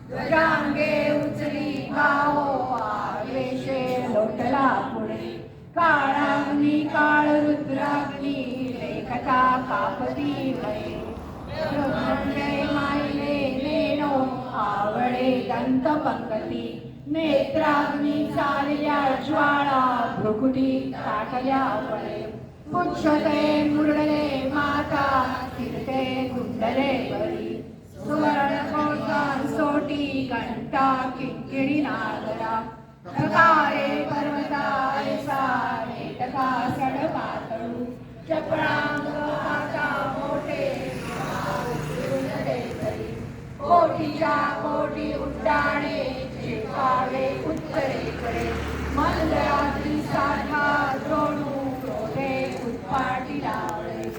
ध्वजांगे उचली गाओ आवेशे लोटला पुढे काळाग्नी काळ रुद्राग्नी लेखता कापती वये ब्रह्मंडे मायले नेनो आवळे दंत पंगती नेत्राग्नी चालल्या ज्वाळा भ्रुकुटी ताटल्या वळे पुच्छते मुरडले माता फिरते कुंडले बरी सुवर्णकोटां सोटी घंटा किंकिणी नागरा प्रकारे पर्वता ऐसा नेटका सडपातळू चपळांग आता मोठे कोटीच्या कोटी उड्डाणे झेपावे उत्तरेकडे मलरात्री साठा द्रोणू क्रोधे उत्पाटी लावळे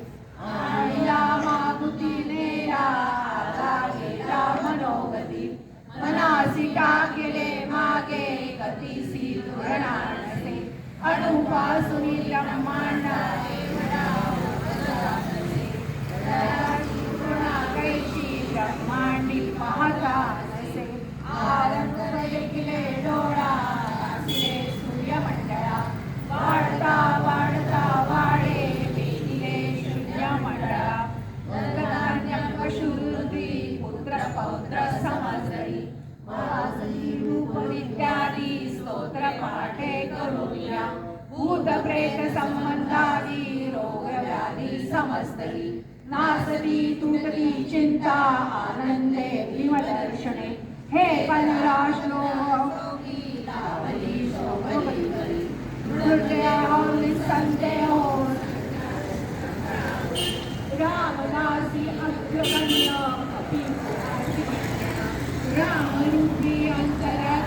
आणला मागुतीने मनोगती मनासिका केले मागे गतीसी धुरणानसे अणुपासून ब्रह्मांडाचे कैशी ब्रह्मांडी पाहता नसे आनंद देखिले डोळा सूर्यमंडळा वाढता वाढता वाढे वेदिले शून्यमंडळा शुद्धी पुत्र पौत्र समजरी महासली रूप विद्यादी स्तोत्र पाठे करूया भूत प्रेत संबंधादी रोग व्याधी समजतरी नासती तुटती चिंता आनंदे भीमदर्शने हे पंधराश्लोकी लावली शोभली मृत्यू हो निसंदेह हो रामदासी अग्रगण्य रामरूपी अंतरा